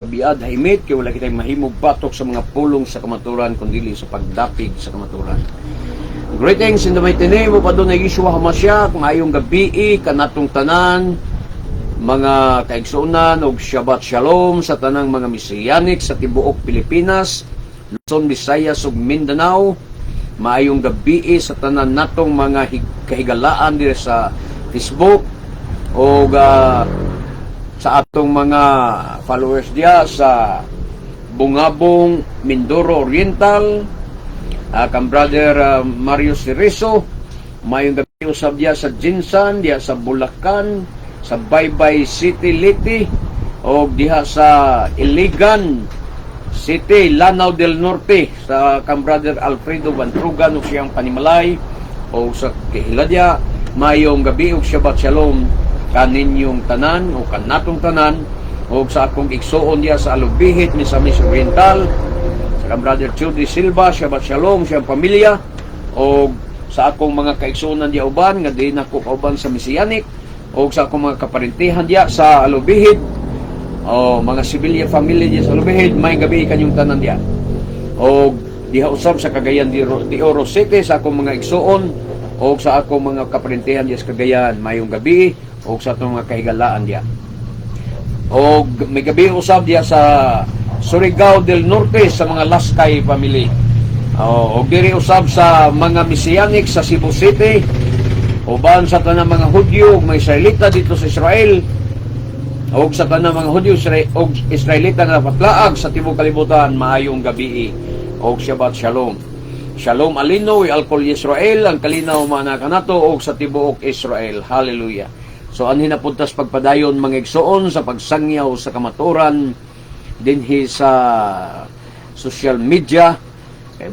biad haimit kay wala kitay mahimog batok sa mga pulong sa kamaturan kundi sa pagdapig sa kamaturan. Greetings in the mighty name of Adonai Yeshua HaMashiach. Maayong gabi kanatong tanan mga kaigsunan og Shabbat Shalom sa tanang mga Messianic sa tibuok Pilipinas, Luzon, Visayas ug Mindanao. Maayong gabi sa tanan natong mga kahigalaan diri sa Facebook o sa atong mga followers diya sa Bungabong, Mindoro Oriental, kang brother Mario Cerezo. Maayong gabi usab diya sa Jinsan, diya sa Bulacan, sa Baybay City, Liti, o diha sa Iligan City, Lanao del Norte, sa kang brother Alfredo Bantrugan o siyang Panimalay, o sa Kihiladya. Mayong gabi og Shabbat Shalom kaninyong tanan o kanatong tanan, o sa akong igsuon diya sa Alubihit, Misamis Oriental, sa kang brother Chudi Silva, Shabbat Shalom siyang pamilya, o sa akong mga kaigsuonan diya uban nga di nako kauban sa Messianic, o sa akong mga kaparintihan diya sa Alubihid, o mga civilian family diya sa Alubihid. May gabi kanyong tanan diya, o diha usab sa Cagayan de Oro City sa akong mga igsuon, o sa akong mga kaparintihan diya sa Cagayan. Mayong gabi o sa atong mga kahigalaan diya, o may gabi usab diya sa Surigao del Norte sa mga Laskay family, o diri usab sa mga Messianic sa Cebu City, uban sa tanang mga Hudyo may Israelita dito sa Israel, o sa tanang mga Hudyo o Israelita na patlaag sa tibuok kalibutan. Maayong gabi o Shabbat Shalom. Shalom alino alkol Israel, ang kalinaw mana kanato o sa tibuok Israel. Hallelujah. So anhin na puntas pagpadayon mga igsoon sa pagsangyaw sa kamaturan dinhi sa social media.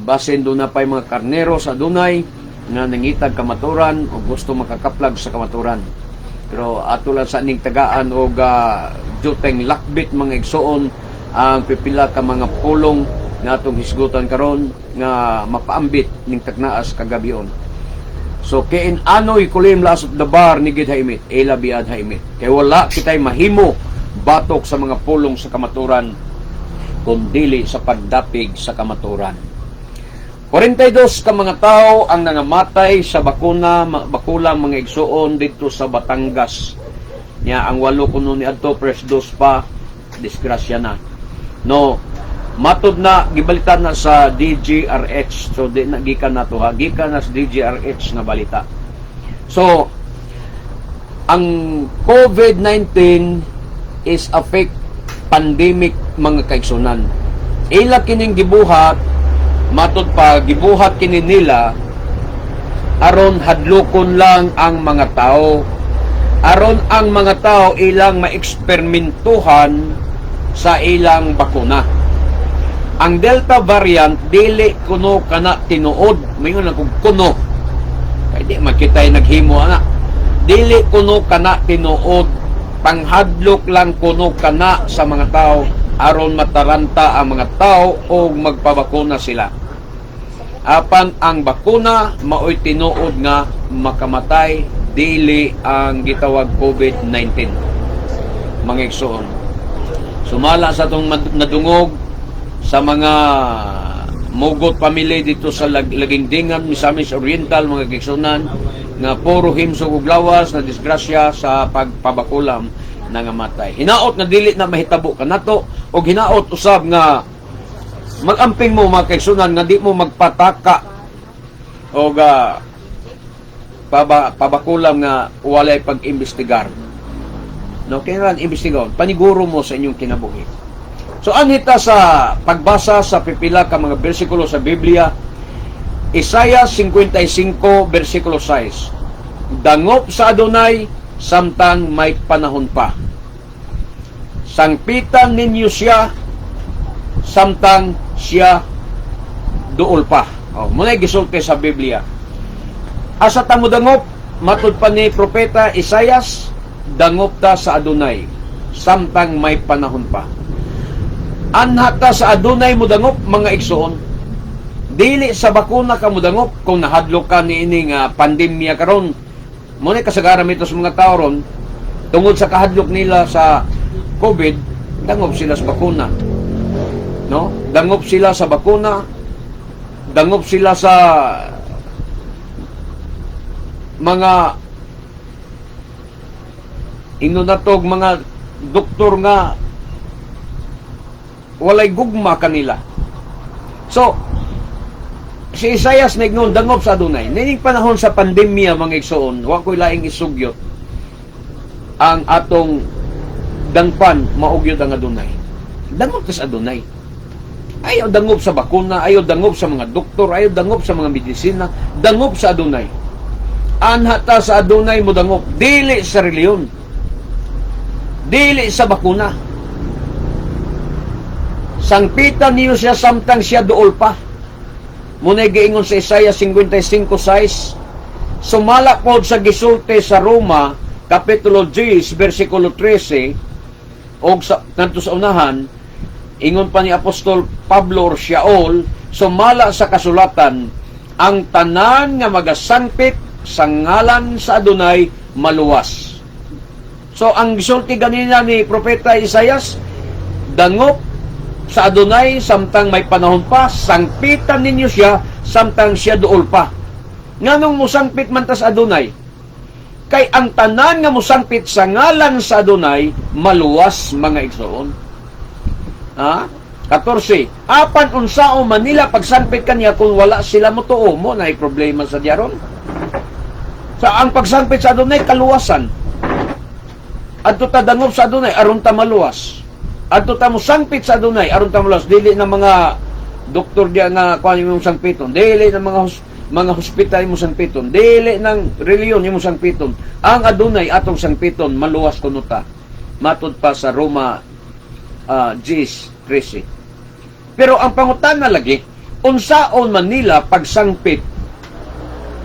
Basin doon na pa'y mga karnero sa Dunay nga nangitag kamaturan o gusto makakaplag sa kamaturan. Pero ato lang sa aning tagaan o juteng lakbit mga igsoon ang pipila ka mga pulong nga atong hisgutan karon nga mapaambit ning taknaas kagabion. So kain anoy kulim lasot dabar ni gid haimit, ela biad haimit. Kay wala kitay mahimo batok sa mga pulong sa kamaturan kundili sa pagdapig sa kamaturan. 42 ka mga tao ang nangamatay sa bakulang mga igsuon dito sa Batangas. Nya ang 8 kuno ni adto press 2 pa disgrasya na. No, matud na gibalitan na sa DGRH. So di na gikan na to ha, gikan na sa DGRH nga balita. So ang COVID-19 is a fake pandemic mga kaigsunan. Ila kining gibuhat, matud pa gibuhat kini nila aron hadlokon lang ang mga tao, aron ang mga tao ilang maeksperimentuhan sa ilang bakuna. Ang Delta variant dili kuno kana tinuod, mayon lang kung kuno kay di makitay naghimo ana, dili kuno kana tinuod, panghadlok lang kuno kana sa mga tao aron mataranta ang mga tao o magpabakuna sila. Apan ang bakuna maoy tinuod nga makamatay, dili ang gitawag COVID-19 mga igsoon. Sumala sa itong nadungog sa mga mugot pamilya dito sa Lagingdingan, Misamis Oriental mga igsunan, nga puro himsog ug lawas na disgrasya sa pagpabakulam nangamatay. Hinaot na dili na mahitabo kanato, o hinaot usab nga magamping mo mga kaigsunan nga di mo magpataka o pabakulam nga walay pag-imbestigar. No, kailangan imbestigahan, paniguro mo sa inyong kinabuhi. So anita sa pagbasa sa pipila ka mga bersikulo sa Biblia, Isaiah 55 versikulo 6. Dangop sa Adonai samtang may panahon pa. Sangpitan ninyo siya samtang siya duol pa. Muna gisulti sa Biblia. Asa ta mo dangop, matud pa ni propeta Isaias, dangop ta sa Adonai samtang may panahon pa. Anha ta sa Adonai mo dangop mga igsoon. Dili sa bakuna ka mo dangop kung nahadlok ka ni ining pandemya karon. Muna kasagaran ito sa mga tao ron tungod sa kahadlok nila sa COVID, Dangop sila sa bakuna. No? Dangop sila sa bakuna. Dangop sila sa mga inunatog mga doktor nga walay gugma kanila. So, si Isaias nagnon dangop sa Adonai. Nining panahon sa pandemya mga igsoon, wa ko'y laing isugyot ang atong dangpan maugyot ang Adonai. Dangop sa Adonai. Ayaw dangop sa bakuna, ayaw dangop sa mga doktor, ayaw dangop sa mga medisina, dangop sa Adonai. Anhata sa Adonai mo dangop, dili sa reliyon, dili sa bakuna. Sangpitan niyo siya samtang siya dool pa. Muna'y giingon sa Isaiah 55:6, sumala pod sa gisulti sa Roma, Kapitulo 10, versikulo 13, o kanto sa unahan, ingon pa ni Apostol Pablo or Shaol, sumala sa kasulatan, ang tanan nga magasangpit sa ngalan sa Adonai maluwas. So, ang gisulti ganina ni Propeta Isaias, dangop sa Adonai samtang may panahon pa, sangpitan ninyo siya samtang siya dool pa. Nganong musangpit man ta sa Adonai? Kay ang tanan nga musangpit sa ngalan sa Adonai maluwas mga igsoon. 14. Apan unsao man nila pagsangpit kaniya kung wala sila motuo mo na problema sa diaron. Sa ang pagsangpit sa Adonai kaluwasan. Adto ta dangop sa Adonai aron ta maluwas. Adto ta mo sangpit sa Adonai aron ta maluwas. Dili na mga doktor diya nga kuan imong sangpiton. Dili na mga hospital imong sangpiton. Dili ng reliyon imong sangpiton. Ang Adonai atong sangpiton maluwas kuno ta. Matud pa sa Roma 10:13. Pero ang pangutana lagi, unsaon man nila pagsangpit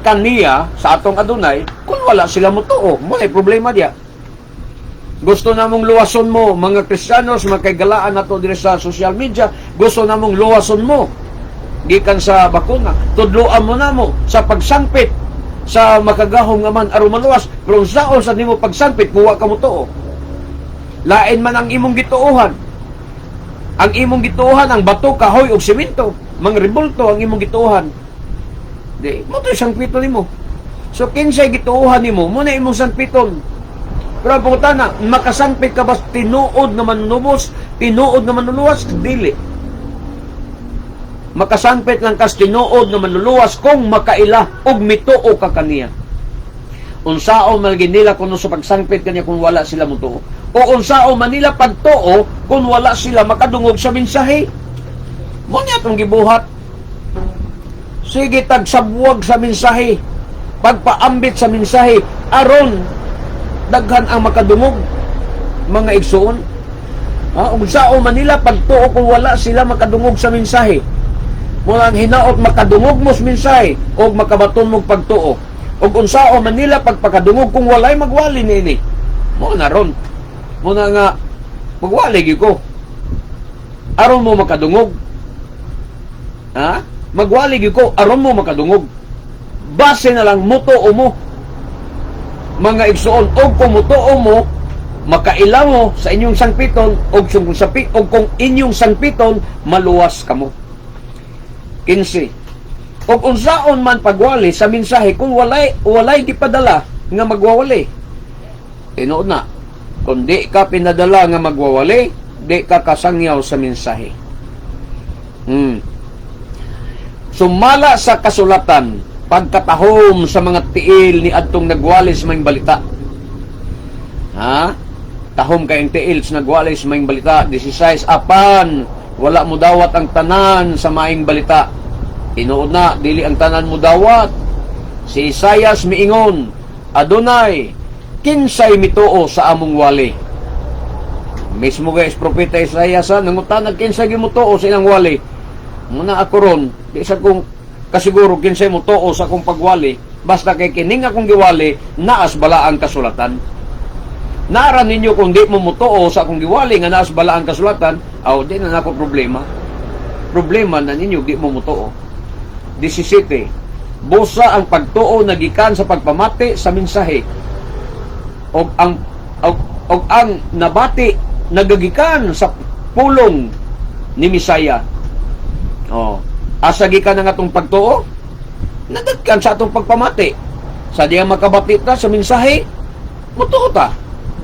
kaniya sa atong Adonai kung wala sila motuo? Mo ay problema diya. Gusto namong luwason mo mga Kristiyanos, makagalaan nato diri sa social media, gusto namong luwason mo gikan sa bakuna, tudloan mo namo sa pagsangpit sa makagahom nga man aron maluwas. Pero unsaon sa nimo pagsangpit kung wa ka motuo? Lain man ang imong gituohan. Ang imong gituohan ang bato, kahoy ug semento, mga rebulto ang imong gituohan. Di mo to sangpiton nimo. So kinsay gituohan nimo, mo na imong sangpiton. Pero ang pangutana, makasangpit ka ba tinuod na manunubos, tinuod na manuluwas? Dili. Makasangpit lang kas tinuod na manuluwas kung makaila og mituo ka kaniya. Unsao man nila kuno sa pagsangpit kaniya kung wala sila mutuo. O unsao man nila pagtuo kung wala sila makadungog sa mensahe. Mo niya itong gibuhat. Sige, tagsabwag sa mensahe. Pagpaambit sa mensahe. Aron, daghan ang makadungog. Mga igsoon. Unsao man nila pagtuo kung wala sila makadungog sa mensahe. Mulang hinaot makadungog mo sa mensahe o makabaton mong pagtuo. O unsao man nila pagpakadungog kung walay magwali nini. Mo na ron. Mo na nga magwali gyud ko. Aron mo makadungog. Magwali gyud ko aron mo makadungog. Base na lang mutuo mo. Mga igsoon, og kung mutuo mo, makailaw mo sa inyong sangpiton og kung inyong sangpiton maluwas kamo. 15. Og unsaon man pagwali sa mensahe kung walay gipadala nga magwawali. Tinuod na, kung di ka pinadala nga magwawali, di ka kasangyaw sa mensahe. Sumala sa kasulatan, pagkatahom sa mga tiil ni adtong nagwali sa maing balita. Tahom kayong tiil sa nagwali sa maing balita. 16. Apan, wala mo dawat ang tanan sa maing balita. Tinuod na, dili ang tanan mo dawat. Si Isaias miingon, Adonai, kinsay mituo sa among wali. Mismo guys, Propeta Isaias, nangutanag kinsay gimutuo sa ilang wali. Muna ako ron, di sa kong kasiguro kinsay mutuo sa akong pagwali, basta kay kining akong giwali, naas bala ang kasulatan. Naaran ninyo kung di mo mutuo sa akong giwali, nga naas bala ang kasulatan, di na nako problema. Problema na ninyo, di mo mutuo. 17. Busa ang pagtuo nagikan sa pagpamati sa mensahe. Og ang nabati nagagikan sa pulong ni Misaya. Asa gikan ang atong pagtuo, nagagikan sa atong pagpamati. Sa diya makabati ta sa mensahe, mutuo ta.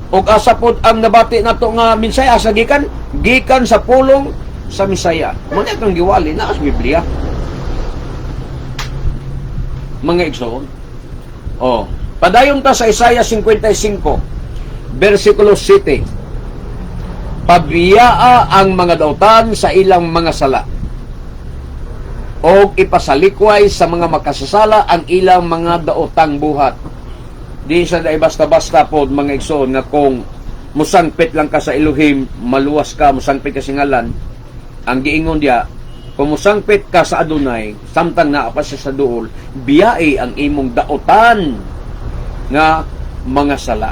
Og asa pod ang nabati nato nga mensahe, asa gikan sa pulong sa Misaya. Muna itong giwali na as Biblia. Mga igsoon. Padayon ta sa Isaiah 55, versikulo 7. Pabiyaa ang mga dautan sa ilang mga sala, o ipasalikway sa mga makasasala ang ilang mga daotang buhat. Di sa day basta-basta pod mga igsoon nga kung musangpit lang ka sa Elohim, maluwas ka, musangpit ka singalan. Ang giingon diya, kung musangpit ka sa Adonai, samtang naa pa siya sa duol, biyai ang imong daotan nga mga sala.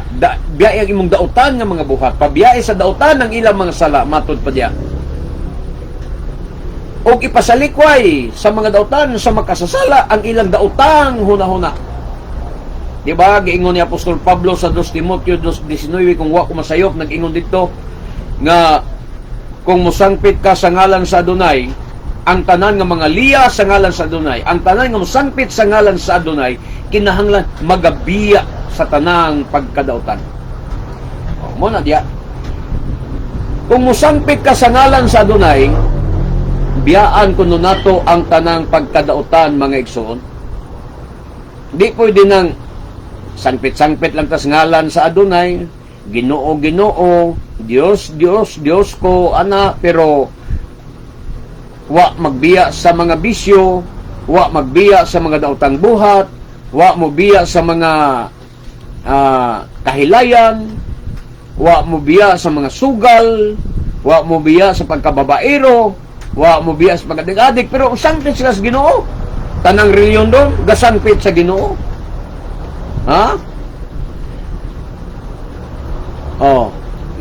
Biyai ang imong daotan nga mga buhat. Pabiyai sa daotan ng ilang mga sala, matod pa diya. O ipasalikway sa mga daotan sa makasasala ang ilang daotang huna-huna. Diba? Giingon ni Apostol Pablo sa 2 Timoteo 2:19, kung wa ko masayop, nag-ingon dito nga kung musangpit ka sa ngalan sa Adonai, ang tanan nga mga liya sa ngalan sa Adonai, ang tanan nga musangpit sa ngalan sa Adonai, kinahanglan magabiya sa tanang pagkadautan. Muna diya. Kung musangpit ka sa ngalan sa Adonai, biyaan kuno nato ang tanang pagkadautan mga igsoon. Di pwede nang sangpit-sangpit lang tas ngalan sa Adonai, Ginoo, Ginoo, Dios, Dios, Dios ko, ana, pero wa magbiya sa mga bisyo, wa magbiya sa mga daotang buhat, wa mo biya sa mga kahilayan, wa mo biya sa mga sugal, wa mo biya sa pagkababaero, wa mo biya sa pagkadig-adig, pero sangpit sila sa Ginoo. Tanang reliyon doon, gasangpit sa Ginoo.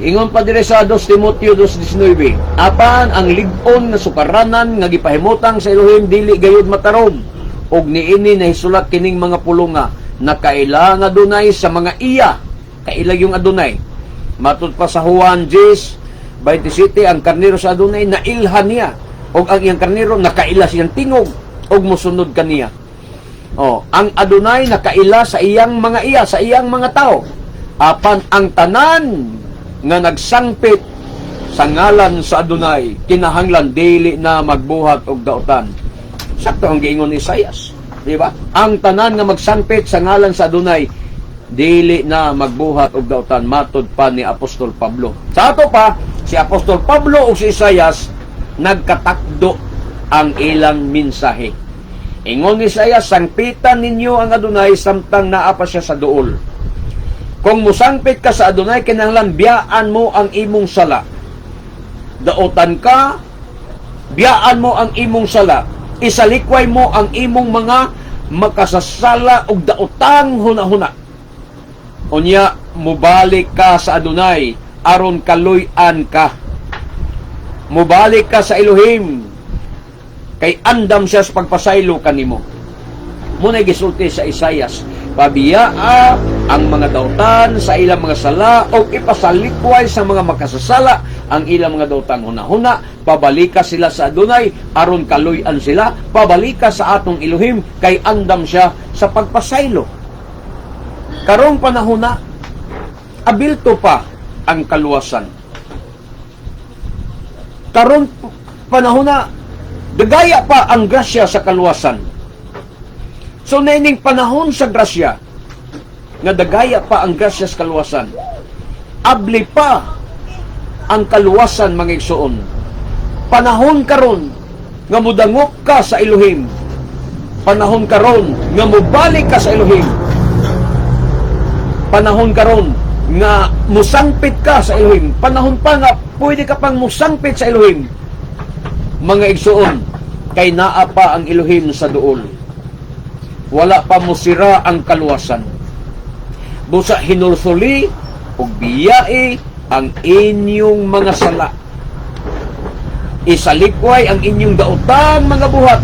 Ingon pa dire sa 2 Timoteo 2:19, apan ang lig-on nga sukaranan nga gipahimutang sa Elohim dili gayud matarong, og niini nahisulat kining mga pulonga nakaila nga Adonai sa mga iya, kaila yung Adonai. Matud pa sa Juan 10:27, ang karnero sa Adonai nailhan niya, og ang iyang karnero nakaila siyang tingog, og mosunod kaniya. Ang Adonai nakaila sa iyang mga iya, sa iyang mga tao. Apan ang tanan nga nagsangpit sa ngalan sa Adonai, kinahanglan dili na magbuhat og daotan. Sakto ang giingon ni Isaias, di ba? Ang tanan nga magsangpit sa ngalan sa Adonai, dili na magbuhat og daotan, matud pa ni Apostol Pablo. Sa ato pa, si Apostol Pablo o si Isaias nagkatakdo ang ilang mensahe. Ingon ni Isaias, sangpitan ninyo ang Adonai samtang naa pa siya sa duol. Kung musangpit ka sa Adonai, kinahanglan biyaan mo ang imong sala. Daotan ka, biyaan mo ang imong sala. Isalikway mo ang imong mga makasasala og daotang huna-huna. Unya, mubalik ka sa Adonai, aron kaluy-an ka. Mubalik ka sa Elohim, kay andam siya sa pagpasaylo kanimo. Muna'y gisulti sa Isaias, pabiyaa ang mga dautan sa ilang mga sala o ipasalikway sa mga makasasala ang ilang mga dautang huna-huna. Pabalika sila sa Adonai, aron kaluy-an sila. Pabalika sa atong Elohim, kay andam siya sa pagpasaylo. Karong panahon na, abilto pa ang kaluwasan. Karong panahon na, dagaya pa ang grasya sa kaluwasan. So, naining panahon sa grasya, nga dagaya pa ang grasya sa kaluwasan, abli pa ang kaluwasan mga igsoon. Panahon karon nga mudangop ka sa Elohim. Panahon karon nga mubalik ka sa Elohim. Panahon karon nga musangpit ka sa Elohim. Panahon pa nga pwede ka pang musangpit sa Elohim. Mga igsoon, kay naa pa ang Elohim sa duol. Wala pa musira ang kaluwasan. Busa hinulsuli o biyai ang inyong mga sala. Isalikway ang inyong daotang mga buhat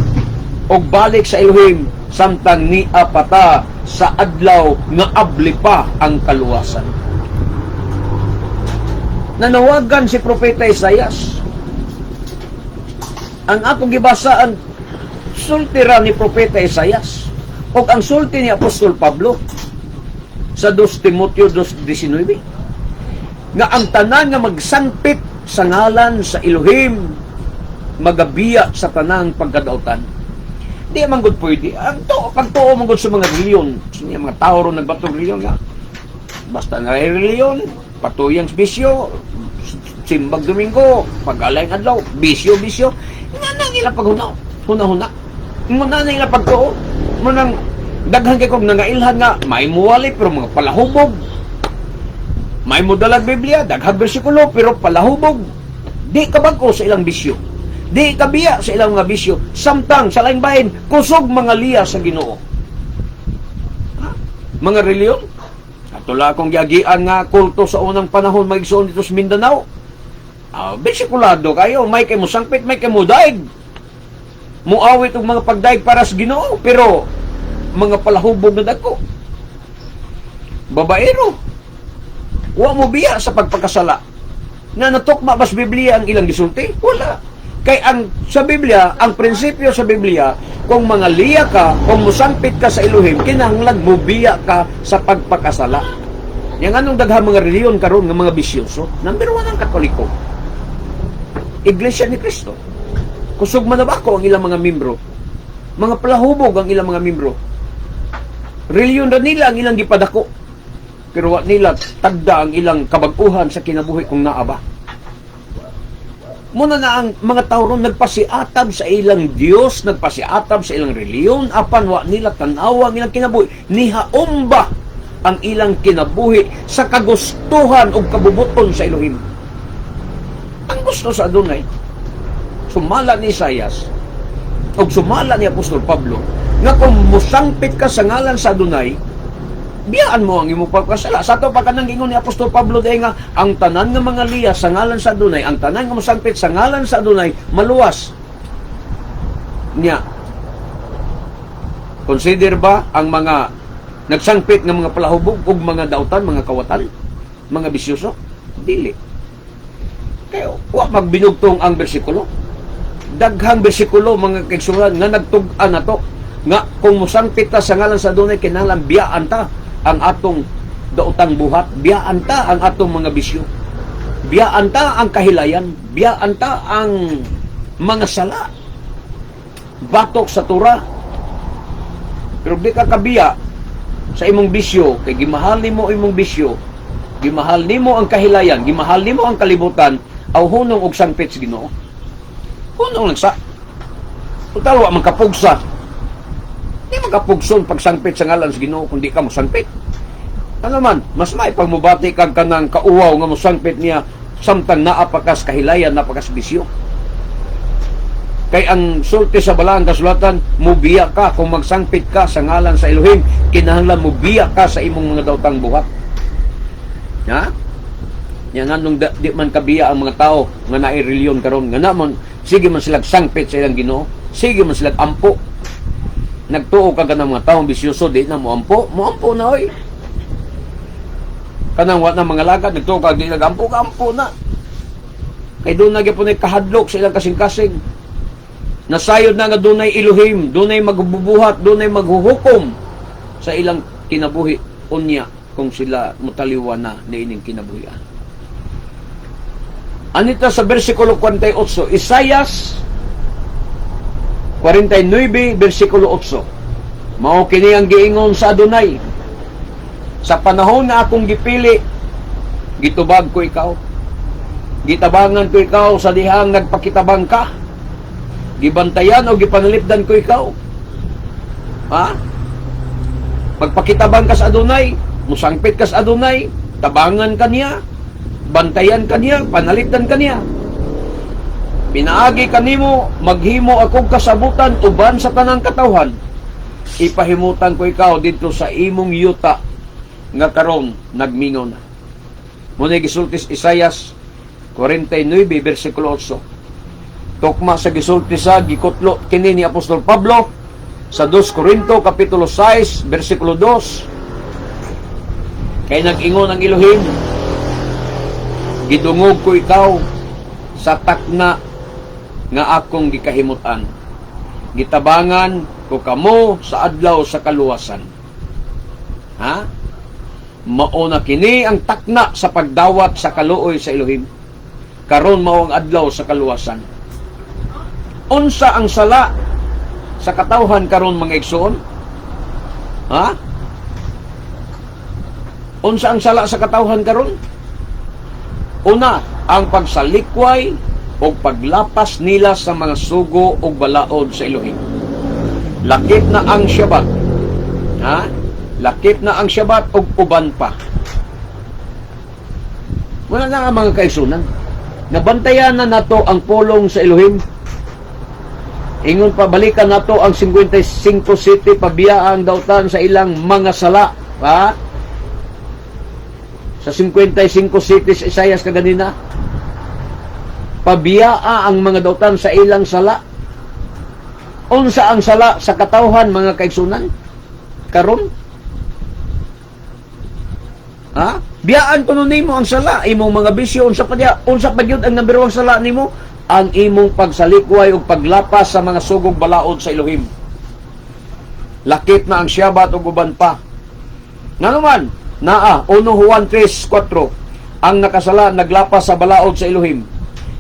o balik sa Elohim samtang ni apata sa adlaw nga abli pa ang kaluwasan. nanawagan si Propeta Isaias. Ang akong gibasaan, sultira ni Propeta Isaias o ang sulti ni Apostol Pablo sa 2 Timoteo 2:19 nga ang tanan nga magsangpit sa ngalan sa Elohim magabiya sa tanang pagkadautan. Di man gud pwede. Ang pagtuo man gud sa mga reliyon, sa mga tao ron nagbatong reliyon nga. Basta na reliyon, patuyang bisyo, simbag Domingo, pag-alayng adlaw, bisyo. Nga nang ila paghunaw, huna-huna. Nga nang ila pagtuo, mo nang daghan kay kog nangailhan nga may muwali pero mga palahubog. May modalag Biblia, daghang bersikulo pero palahubog. Di kabag-o sa ilang bisyo. Di kabiya sa ilang mga bisyo. Samtang sa laing bahin, kusog mga liya sa Ginoo. Mga reliyon. Katula akong giagian nga kulto sa unang panahon maigsoon dito sa Mindanao. Besikulado kayo. May kay mo sangpit, may kay mo daig. Muawit og mga pagdaig para sa Ginoo. Pero mga palahubog na dagko. Babaero. Wa mo biya sa pagpakasala. Na natukma bas Biblia ang ilang gisulti? Wala. Kay sa Biblia, ang prinsipyo sa Biblia, kung mga liya ka, kung musangpit ka sa Elohim, kinahanglan mo biya ka sa pagpakasala. Yang anong daghang mga reliyon karon nga mga bisyoso? Number 1 ang Katoliko. Iglesia ni Cristo. Kusog manabako ang ilang mga membro. Mga palahubog ang ilang mga membro. Reliyon na nila ang ilang gipadako. Pero wa nila tagda ang ilang kabag-uhan sa kinabuhi kung naaba. Muna na ang mga tao ron nagpasiatab sa ilang Dios, nagpasiatab sa ilang reliyon, apan wa nila tanawa ang ilang kinabuhi. Nihaumba ang ilang kinabuhi sa kagustuhan o kabubuton sa Elohim. Ang gusto sa Adonai, sumala ni Isaias o sumala ni Apostol Pablo, nga kung musangpit ka sa ngalan sa Adonai, biyaan mo ang imong pagkasala. Sa ito pa kanang ingon ni Apostol Pablo dahil nga, ang tanan ng mga liya sa ngalan sa Adonai, ang tanan ng musangpit sa ngalan sa Adonai, maluwas. Nya, consider ba ang mga nagsangpit ng mga palahubog o mga dautan, mga kawatan, mga bisyoso? Dili. Kaya, wa magbinugtong ang bersikulo. Daghang bersikulo, mga kaigsuran, nga nagtug-an na to, nga kung musangpit ta sa ngalan sa Adonai, kinahanglan biyaan ta ang atong daotang buhat, biyaan ta ang atong mga bisyo, biyaan ta ang kahilayan, biyaan ta ang mga sala, batok sa Torah. Pero di ka kabiya sa imong bisyo, kay gimahal nimo imong bisyo, gimahal nimo ang kahilayan, gimahal nimo ang kalibutan, aw hunong og sangpit sa Ginoo. Hunong lang sa total wa man kapugsa. Di magkapugson pagsangpit sa ngalan sa Ginoo kung di ka musangpit. Ano man, mas may pagmubati kang kanang kauwaw nga musangpit niya samtang naapakas kahilayan, napakas bisyo. Kay ang sulti sa Balaan Kasulatan, mubiya ka kung magsangpit ka sa ngalan sa Elohim, kinahanglan mubiya ka sa imong mga daotang buhat. Ha? Yan nga nung di man kabiya ang mga tao nga naay reliyon karon, nga namon sige man sila sangpit sa ilang Ginoo, sige man sila ampo. Nagtuo ka ng mga taong bisyoso, di na mo ampo na oy. Kanang wat na mga lagad, nagtuo ka, di nagampo na. Kay doon na gyapon kahadlok sa ilang kasing-kasing. Nasayod na nga dunay Elohim, dunay magbubuhat, dunay maghuhukom sa ilang kinabuhi unya kung sila mutaliwa na niining kinabuhian. Anita sa bersikulo 48, Isaias 49, versikulo 8. Mao kini ang giingon sa Adonai. Sa panahon na akong gipili, gitubag ko ikaw. Gitabangan ko ikaw sa dihang nagpakitabang ka. Gibantayan o gipanalipdan ko ikaw. Ha? Magpakitabang ka sa Adonai, musangpit ka sa Adonai, tabangan ka niya, bantayan ka niya, panalipdan ka niya. Pinaagi kanimo, maghimo akong kasabutan uban sa tanang katawhan. Ipahimutan ko ikaw dito sa imong yuta nga karon nagmingaw na. Muna gisultis Isaias 49, versikulo 8. Tukma sa gisultis sa gikutlo kini ni Apostol Pablo sa 2 Corinto kapitulo 6, versikulo 2. Kay nag-ingon ang Elohim, gidungog ko ikaw sa takna nga akong gikahimutan. Gitabangan ko kamo sa adlaw sa kaluwasan. Ha? Mao na kini ang takna sa pagdawat sa kaluoy sa Elohim. Karon mao ang adlaw sa kaluwasan. Unsa ang sala sa katawhan karon mga igsoon? Ha? Unsa ang sala sa katawhan karon? Una, ang pagsalikway o paglapas nila sa mga sugo o balaod sa Elohim. Lakip na ang Shabbat. Ha? Lakip na ang Shabbat o uban pa. Wala na nga mga kaisunan. Nabantayan na nato ang pulong sa Elohim. Ingon pa, balikan nato ang 55 city pabiyaang dautan sa ilang mga sala. Ha? Sa 55 cities Isaias kaganina, pabiyaa ang mga dautan sa ilang sala. Unsa ang sala sa katawhan mga kaigsunan karon? Ha? Biyaan kuno nimo ang sala, imong mga bisyo. Unsa pa gyud ang number 1 sala nimo? Ang imong pagsalikway ug paglapas sa mga sugog balaod sa Elohim. Lakip na ang Shabbat ug uban pa. Nanuman, naa 1 Juan 3:4, ang nakasala naglapas sa balaod sa Elohim.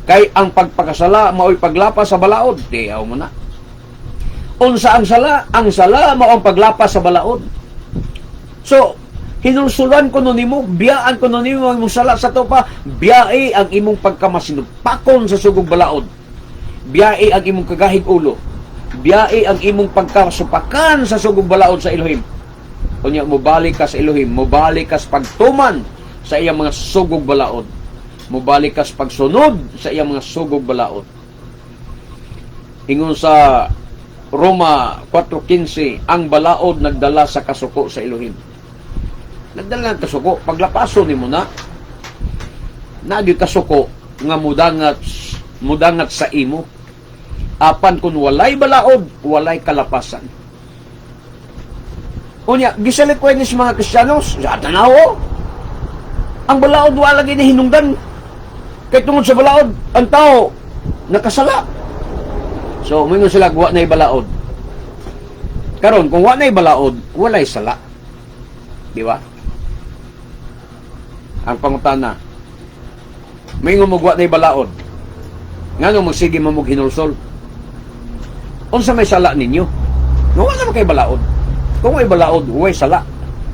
Kay ang pagpakasala mao'y paglapas sa balaod. Diyaw mo na. Unsa ang sala? Ang sala mao ang paglapas sa balaod. So, hinulsulan ko nun nimo, biyaan ko nun nimo ang imong sala sa to pa, biyai ang imong pagkamasinupakon sa sugog balaod. Biyai ang imong kagahig ulo. Biyai ang imong pagkasupakan sa sugog balaod sa Elohim. Kunya mobalik ka sa Elohim, mobalik ka sa pagtuman sa iyang mga sugog balaod. Mobalik ka sa pagsunod sa iyang mga sugog balaod. Ingon sa Roma 4:15, ang balaod nagdala sa kasuko sa Elohim. Nagdala ng kasuko, paglapaso ni mo na, nagi kasuko nga mudangat sa imo. Apan kung walay balaod, walay kalapasan. Unya, gisalikway ni sa mga Kristiyanos, sa tanaw, ang balaod wala lagi na hinungdan. Kaya tungod sa balaod, ang tao nakasala. So, mingon sila, wa na balaod. Karon, kung wa na balaod, walay sala. Di ba? Ang pangutana, mingon mo wa na balaod. Ngano magsige mo hinulsol? Unsa may sala ninyo? Nga wala naman kay balaod. Kung may balaod, huwag sala.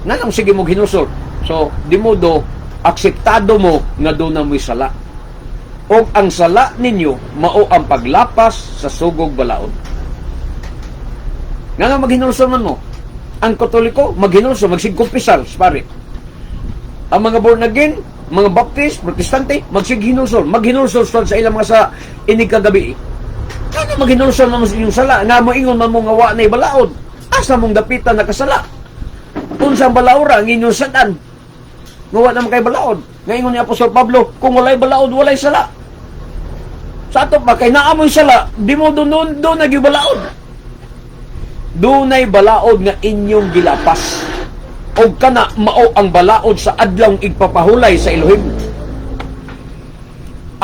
Nga nang sige mong hinusol. So, di mo do, akseptado mo nga doon na mo'y sala. O ang sala ninyo, mao ang paglapas sa sugog balaod. Nga nang maghinulsol man mo. Ang Katoliko, maghinulsol, magsigkumpisal, pare. Ang mga born again, mga Baptist, Protestante, magsighinulsol. Maghinulsol sa ilang mga sa inig kagabi. Nga nang maghinulsol man mo sa inyong sala, nga moingon man mo nga wa na balaod. Asa mong dapitan nakasala? Unsang balaura ang inyong sadan? Ngawa naman kay balaod. Ngayon ni Apostol Pablo, kung walay balaod, walay sala. Sa ato pa, kay naamoy sala, di mo doon nagibalaod. Dunay balaod nga inyong gilapas. O kana mao ang balaod sa adlong igpapahulay sa Elohim.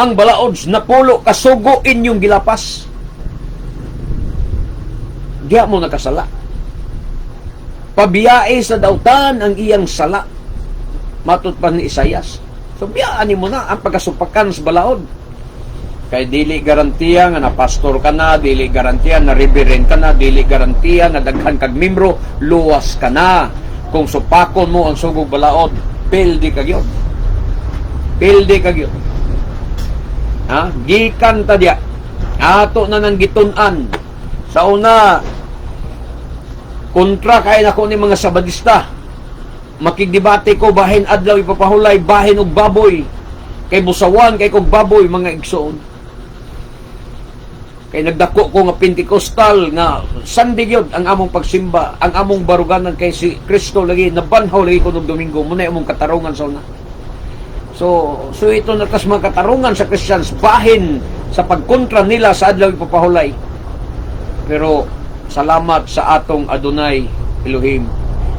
Ang balaod na pulo kasugo inyong gilapas. Diya mo nakasala. Pabiyae sa dautan ang iyang sala. Matut pa ni Isaias. So biyaan mo na ang pagkasupakan sa balaod. Kay dili garantiya nga na pastor ka na, dili garantiya na reverend ka na, dili garantiya nga daghan kag membro, luwas ka na. Kung supakon mo ang sugog balaod, pildi ka gyud. Pildi ka gyud. Ha? Gikan ta diya. Ato na nang gitun-an. Sa una, kontra kay nako ni mga sabadista. Makigdebate ko bahin adlaw ipapahulay, bahin og baboy. Kay busawan kay kog baboy mga igsoon. Kay nagdako ko nga Pentecostal nga Sunday gyud ang among pagsimba, ang among baruganan kay si Kristo lagi nabanhaw lagi ko og Domingo, muna among katarungan sa una. So ito nakas mga katarungan sa Christians bahin sa pagkontra nila sa adlaw ipapahulay. Pero salamat sa atong Adonai Elohim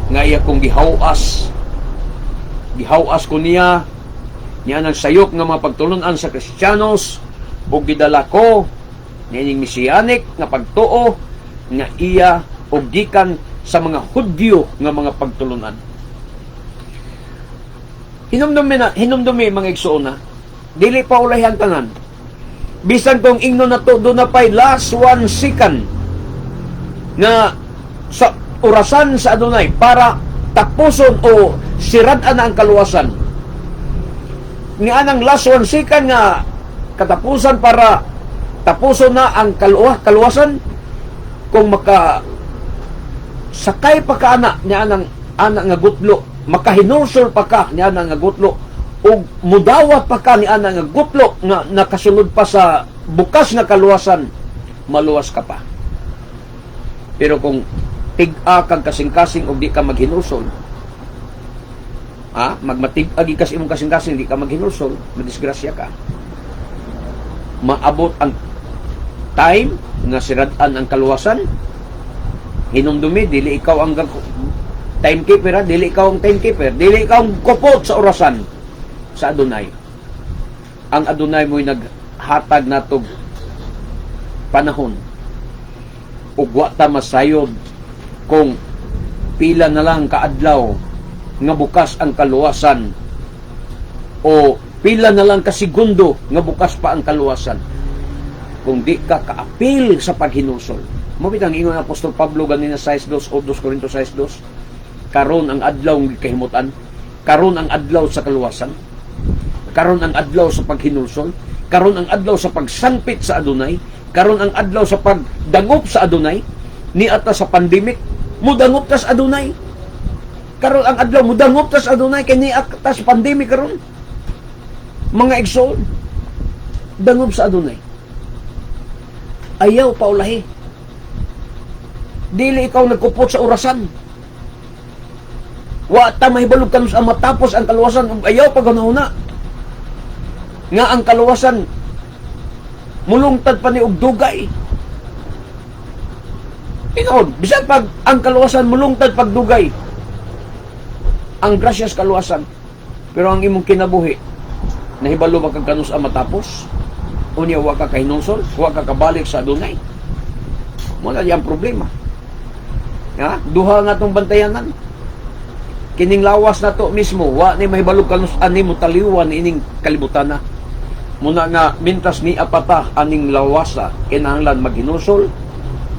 nga iya kong gihawas ko niya niya nang sayop nga mga pagtulunan sa Kristiyanos o gidala ko nining mesianic nga pagtuo nga iya o gikan sa mga Hudyo nga mga pagtulunan. Hinumdumi mga igsoon, dili pa ulayan tanan. Bisan kung ingno na to, doon na pa'y last 1 second na sa orasan sa Adonai para tapuson o sirad-an ang kaluwasan. Nga anang last 1 second nga katapusan para tapuson na ang kaluwasan, kung maka sakay pa ka niya anang nga gutlo, makahinusol pa ka niya anang nga gutlo, o mudawat pa ka ni anang nga gutlo nga nakasunod pa sa bukas nga kaluwasan, maluwas ka pa. Pero kung tig-a kang kasing-kasing o di ka maghinusol, magmatig-agi kasi imong kasing-kasing, di ka maghinusol, madisgrasya ka. Maabot ang time nga sirad-an ang kaluwasan, hinumdumi, dili ikaw ang timekeeper, dili ikaw ang timekeeper, dili ikaw ang kupot sa orasan sa Adonai. Ang Adonai mo'y naghatag natog panahon, ug wa ta masayod kung pila na lang kaadlaw nga bukas ang kaluwasan o pila na lang ka segundo nga bukas pa ang kaluwasan kung di ka kaapil sa paghinusol. Mabit ang ingon ng Apostol Pablo ganina 6:2 o 2 Corinto 6:2, karon ang adlaw ng kahimutan, karon ang adlaw sa kaluwasan, karon ang adlaw sa paghinusol, karon ang adlaw sa pagsangpit sa Adonai, karon ang adlaw sa pagdangop sa Adonai. Ni ata sa pandemic mudangop ta sa Adonai, karon ang adlaw mudangop ta sa Adonai, kay ni ata sa pandemic karon. Mga igsoon, dangop sa Adonai, ayaw paulahi. Dili ikaw nagkupot sa orasan, wa ta mahibalog ka sa matapos ang kaluwasan, ayaw paghunahuna nga ang kaluwasan mulungtad pa ni og dugay. Ikaw, bisan pag ang kaluwasan mulungtad pag dugay, ang grasyas kaluwasan, pero ang imong kinabuhi nahibalo ba kag kanus ang matapos, unya wa ka kahinungsol, wa ka kabalik sa Adonai. Mo na yang problema. Duha nga tong bantayanan, kining lawas na to mismo, wa ni mahibalog kanus ani mo taliwan ining kalibutan na. Muna nga mintas ni apata aning lawasa, kinahanglan maghinusol,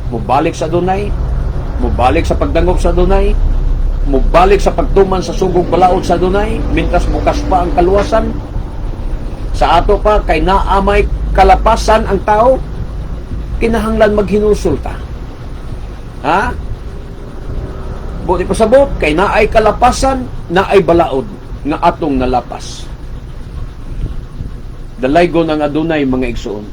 mubalik sa Adonai, mubalik sa pagdangop sa Adonai, mubalik sa pagtuman sa sugog balaod sa Adonai, mintas bukas pa ang kaluwasan. Sa ato pa kay naamay kalapasan ang tao, kinahanglan maghinusol ta. Buti pasabot kay naay kalapasan, naay balaod nga atong nalapas. Dalaygon ang Adonai mga igsoon.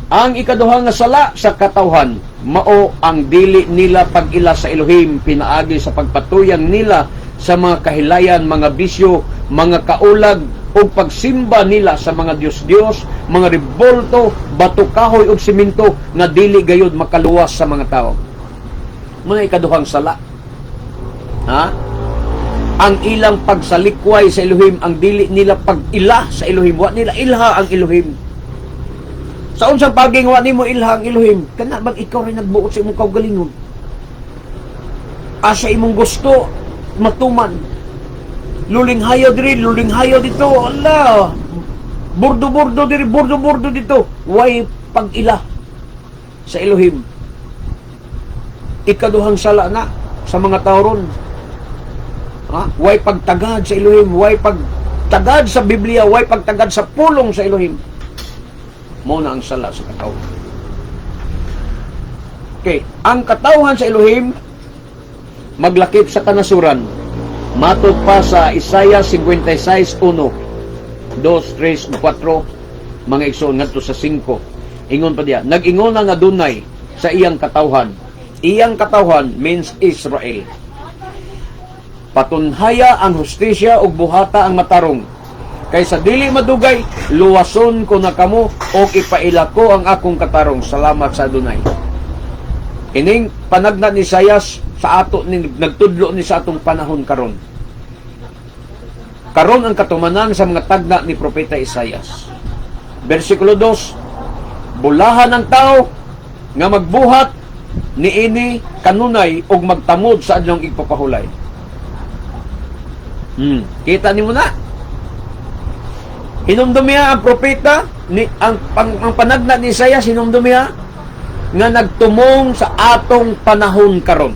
Ang ikaduha nga sala sa katawhan mao ang dili nila pag-ila sa Elohim, pinaagi sa pagpatuyang nila sa mga kahilayan, mga bisyo, mga kaulag o pagsimba nila sa mga Diyos-Diyos, mga rebolto, bato, kahoy o simento nga dili gayud makaluwas sa mga tao. Muna ikaduhang sala. Ang ilang pagsalikway sa Elohim, ang dili nila pag-ila sa Elohim, wa nila ilha ang Elohim. Sa unsang paging wa nimo ilha ang Elohim, kana bang ikaw rin nagbuot sa imong kaugalingon? Asa imong gusto matuman, lulinghayo diri, lulinghayo dito, ala, burdo-burdo diri, burdo-burdo dito, way pag-ila sa Elohim. Ikaduhang sala na sa mga tao ron. Way pagtagad sa Elohim, way pagtagad sa Biblia, way pagtagad sa pulong sa Elohim. Muna ang sala sa katawhan. Okay, ang katawhan sa Elohim maglakip sa kanasuran. Matod pa sa Isaiah 56:1, 2, 3, 4, mga igsoon ngadto sa 5. Ingon pa diya, nag-ingon ang Adonai sa iyang katawhan. Iyang katawhan means Israel. Patunhaya ang hustisya ug buhata ang matarong. Kaysa dili madugay, luwason ko na kamo o ipaila ko ang akong katarong. Salamat sa Adonai. Ining panagna ni Isaias sa ato ni nagtudlo ni sa atong panahon karon. karon ang katumanan sa mga tagna ni Propeta Isaias. Versikulo 2, bulahan ang tao nga magbuhat niini kanunay og magtamod sa adlong igpapahulay. Kita nimo na. Hinumdumiha ang propeta ni ang panagna ni Isaias, hinumdumiha nga nagtumong sa atong panahon karon.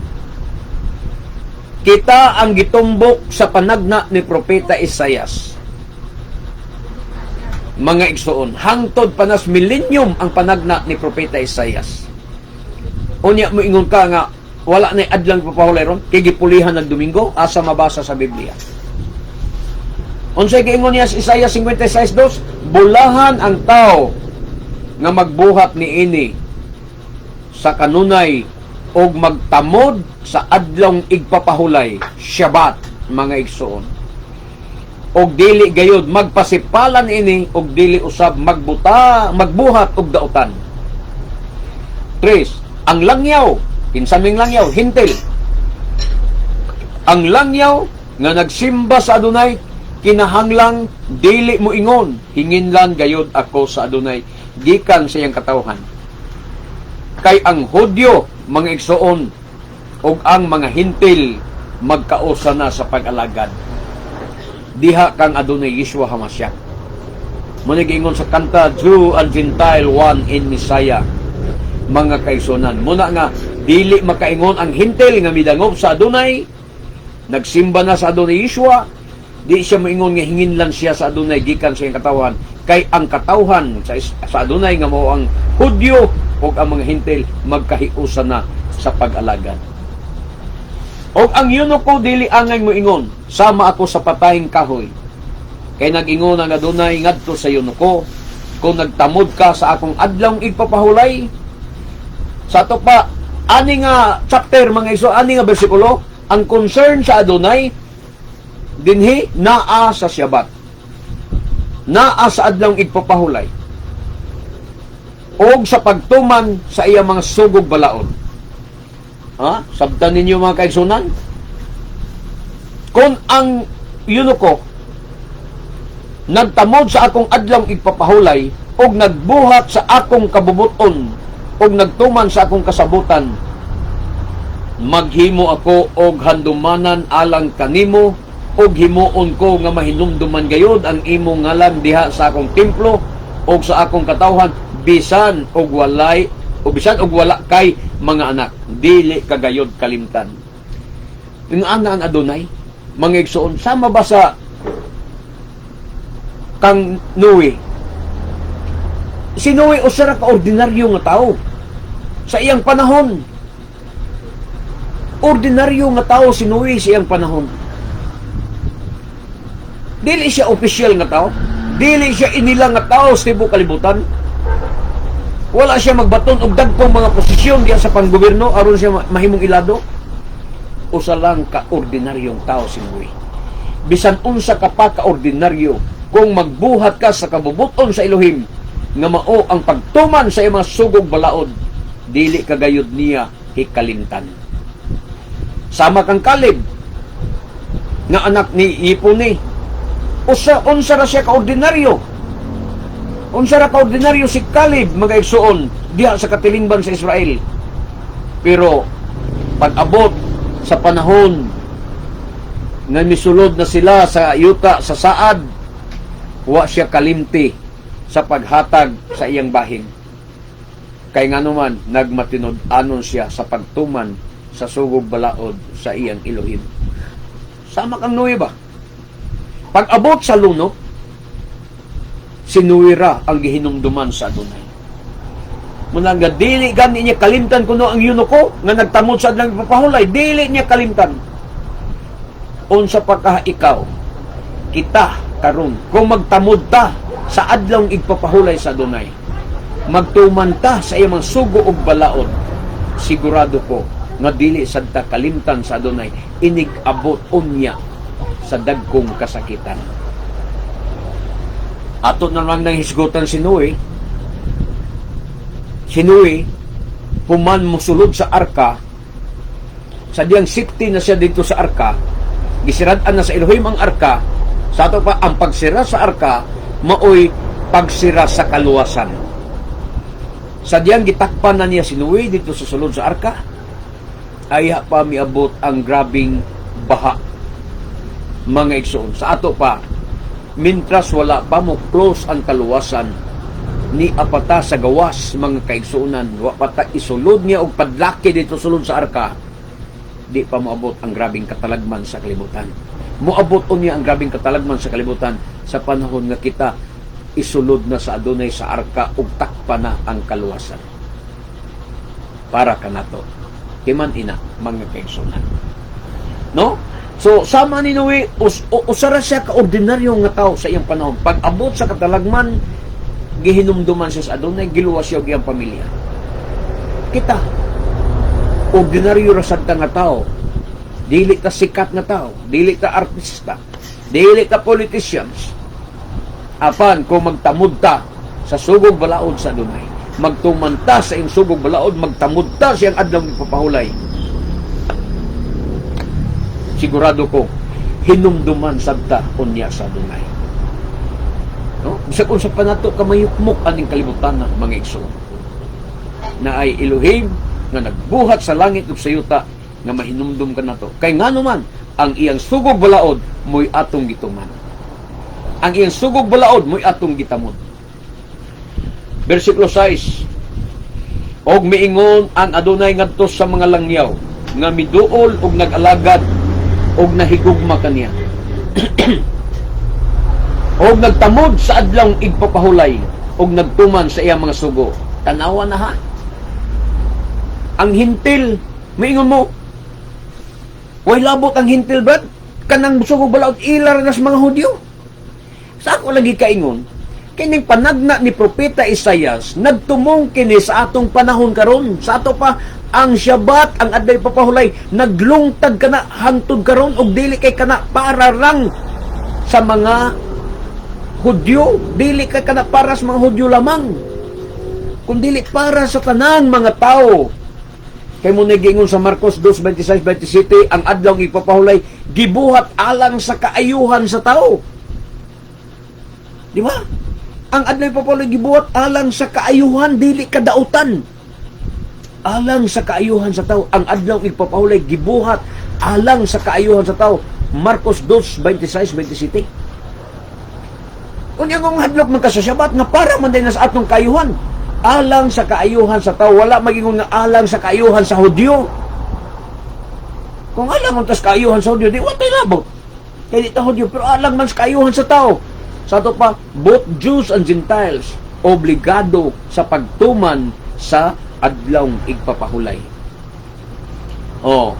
Kita ang gitumbok sa panagna ni Propeta Isaias. Mga igsoon, hangtod panas millennium ang panagna ni Propeta Isaias. Unya mo ingon ka nga wala na adlang papahulay ron, kay gipulihan ng Domingo, asa mabasa sa Biblia. Unsay giingon niya sa Isaiah 56:2, bulahan ang tao nga magbuhat niini sa kanunay og magtamod sa adlong igpapahulay, Shabbat, mga igsoon. Og dili gayud magpasipalan ini og dili usab magbuhat og dautan. 3, ang langyaw, kinsaming langyaw, hintil. Ang langyaw nga nagsimba sa Adonai, kinahanglang dili mo ingon, hinginlan gayud ako sa Adonai, gikan sa iyang katawhan. Kay ang Hudyo, mga igsoon, ug ang mga hintil magkausa na sa pag-alagad. Diha kang Adonai Yeshua HaMashiach. Muna giingon sa kanta, Jew and Gentile, one in Messiah. Mga kaigsunan, muna nga dili makaingon ang hintil nga midangob sa Adonai, nagsimba na sa Adonai Yeshua, di siya maingon nga hinginlan siya sa Adonai gikan sa iyang katawhan, kay ang katawhan sa Adonai nga mao ang Hudyo ug ang mga hintil magkahiusa na sa pag-alagad. Og ang eunuko dili angay mo ingon, sama ako sa patayng kahoy. Kay nag-ingon ang Adonai ngadto sa eunuko, kung nagtamod ka sa akong adlong igpapahulay. Sa ato pa ani nga chapter, mga iso, ani nga bersikulo, ang concern sa Adonai dinhi naa sa Shabbat, naa sa adlong igpapahulay, og sa pagtuman sa iyang mga sugog balaod. Sabtan ninyo mga kaigsunan, kung ang eunuko nagtamod sa akong adlong igpapahulay og nagbuhat sa akong kabubuton og nagtuman sa akong kasabutan, maghimo ako og handumanan alang kanimo, og himuon ko nga mahinumduman gayud ang imong ngalan diha sa akong templo og sa akong katawhan, bisan og wala kay mga anak, dili kagayod kalimtan. Ing ana ang Adonai, mga igsoon, sama ba sa kang Noe? Si Noe usa ra ka ordinaryo nga tao sa iyang panahon. Ordinaryo nga tao si Noe sa iyang panahon. Dili siya opisyal nga tao, dili siya inilang nga tao sa tibuok kalibutan. Wala siya magbaton og dagkong mga posisyon diya sa panggobyerno aron siya mahimong ilado. Usa lang ka ordinaryong tao si Noe. Bisan unsa ka pa ka ordinaryo, kung magbuhat ka sa kabubuton sa Elohim nga mao ang pagtuman sa iyang mga sugog balaod, dili kagayod niya hikalimtan. Sama kang Caleb nga anak ni Yefune, unsa ra siya ka ordinaryo. Unsa ra ka ordinaryo si Caleb, mga igsoon, diha sa katilingban sa Israel. Pero pag-abot sa panahon nga misulod na sila sa yuta sa Saad, wa siya kalimti sa paghatag sa iyang bahin. Kay nganuman nagmatinod-anon siya sa pagtuman sa sugog balaod sa iyang Elohim. Sama kang Noe ba? Pag-abot sa luno, si Noe ra ang gihinumduman sa Adonai. Muna nga dili gani niya kalimtan kuno ang eunuko nga nagtamod sa adlang papahulay, dili niya kalimtan. Unsa pa ka ikaw, kita karon, kung magtamod ta sa adlong igpapahulay sa Adonai, magtuman ta sa iyang mga sugo ug balaod, sigurado ko nga dili sad ta kalimtan sa Adonai, inig-abot unya sa dagkong kasakitan. Ato naman nang hisgutan si Noe. Si Noe, human musulod sa arka, sa diyang safety na siya dito sa arka, gisirad-an na sa Elohim ang arka, Sa ato pa, ang pagsira sa arka, maoy pagsira sa kaluwasan. Sadyang gitakpan na niya si Noe dito sa sulod sa arka, ay pa miabot ang grabing baha. Mga igsoon, sa ato pa, mintras wala pa mo close ang kaluwasan, ni apata sa gawas, mga kaigsuunan, wa pata isulod niya og padlaki dito sulod sa arka, di pa moabot ang grabing katalagman sa kalibutan. Moabot niya ang grabing katalagman sa kalibutan sa panahon nga kita isulod na sa adunay sa arka ug takpa na ang kaluwasan. Para kanato, timan ina, mga kaigsuunan. No? So, sama ni Noe, usara siya ka-ordinaryo nga tao sa iyang panahon. Pag abot sa katalagman, gihinumduman siya sa adunay, giluwas siya og iyang pamilya. Kita, ordinaryo rasad nga tao, dili ta sikat nga tao, dili ta artista, dili ta politicians. Apan, kung magtamod ta sa sugog balaod sa adunay, magtumanta sa iyong sugog balaod, magtamod ta siyang adlaw ipapahulay, sigurado ko, hinumduman sabta unya sa adunay. No? Bisa kung sa panato kamayukmok aning kalibutan na mga igsoon, na ay Elohim nga nagbuhat sa langit ug sa yuta nga mahinumdum ka nato. Kay ngano man ang iyang sugog balaod mo'y atong gituman. Ang iyang sugog balaod mo'y atong gitamod. Versikulo 6. Og miingon ang adunay ngadto sa mga langyaw nga miduol og nag-alagad og nahigugma kaniya. Og nagtamod sa adlawng igpapahulay og nagtuman sa iyang mga sugo. Tanawa na ha. Ang hintil, maingon mo, way labot ang hintil, brad. Kanang sugo balaod ilar na sa mga Hudyo. Sa ako lagi kaingon, kining panagna ni Propeta Isaias, nagtumong kini sa atong panahon karon. Sa ato pa, ang Shabbat, ang adlay papahulay, naglungtag kana hangtod karon og dili kay kana para lang sa mga Hudyo, dili kay kana para sa mga Hudyo lamang, kundi para sa tanang mga tao. Kay mo nagingon sa Marcos 2:26-27, ang adlaw ipapahulay gibuhat alang sa kaayuhan sa tao. Di ba? Ang adlaw ipapahulay gibuhat alang sa kaayuhan, dili kadautan. Alang sa kaayuhan sa tao. Ang adlaw ipapahulay gibuhat alang sa kaayuhan sa tao. Marcos 2:26-27. Kunya kung hadlok man ka sa Shabbat nga para man din sa atong kaayuhan, alang sa kaayuhan sa tao, wala magingon nga alang sa kaayuhan sa Hudyo. Kung alang man tas kaayuhan sa Hudyo, di watay labot. Kaya di ta Hudyo, pero alang man sa kaayuhan sa tao. Sa ito pa, both Jews and Gentiles obligado sa pagtuman sa adlawng igpapahulay. Oh.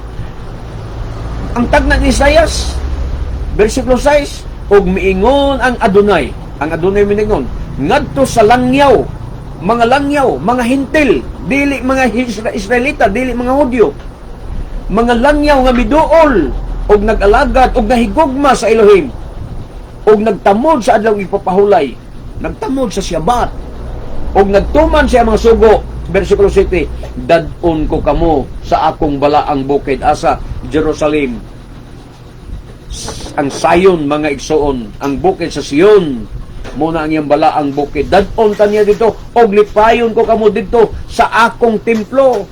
Ang tagna ni Isaias, versikulo 6, og miingon ang Adonai. Ang Adonai miningon, ngadto sa langyaw, mga hintil, dili mga Israelita, dili mga Hudyo. Mga langyaw nga miduol og nag-alagad og nahigugma sa Elohim. Og nagtamod sa adlaw ipapahulay, nagtamod sa Shabbat, og nagtuman siya mga sugo. Versikulo 7, dadon ko kamo sa akong balaang bukid asa Jerusalem. Ang Sayon, mga igsoon, ang bukid sa Sion, muna ang iyang balaang bukid. Dadon ta niya dito, og lipayon ko kamo dito sa akong templo.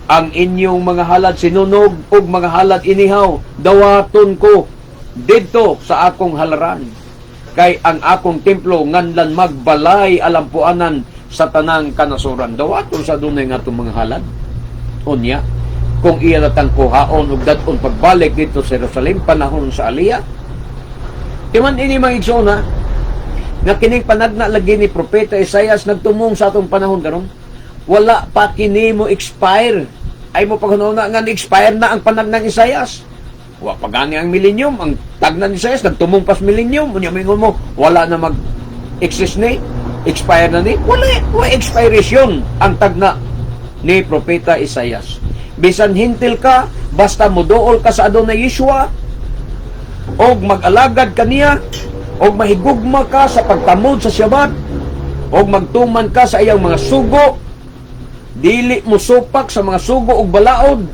Ang inyong mga halad sinunog, og mga halad inihaw, dawaton ko dito sa akong halaran. Kay ang akong templo nganlan magbalay alampuanan sa tanang kanasuran. Dawaton sa dunay nga itong mga halad. Unya, kung iya natang kuhaon ug dadon pagbalik dito sa Jerusalem panahon sa Aliyah. Timan ini mga igsoon ha, nga kining panagna lagi ni Propeta Isaias nagtumong sa atong panahon karon. Wala pa kini mo expire. Ay mo paghunahuna nga ni-expire na ang panagnang Isaias. Wa pa gani ang millennium, ang tagna ni Isaias nagtumong pas millennium. Unya mingon mo, wala na mag-exist ni, expire na ni. Wala expiration ang tagna ni Propeta Isaias. Bisan hintil ka, basta moduol ka sa Adonai Yeshua, og mag-alagad kaniya, og mahigugma ka sa pagtamod sa Shabbat, og magtuman ka sa iyang mga sugo, dili mo supak sa mga sugo og balaod,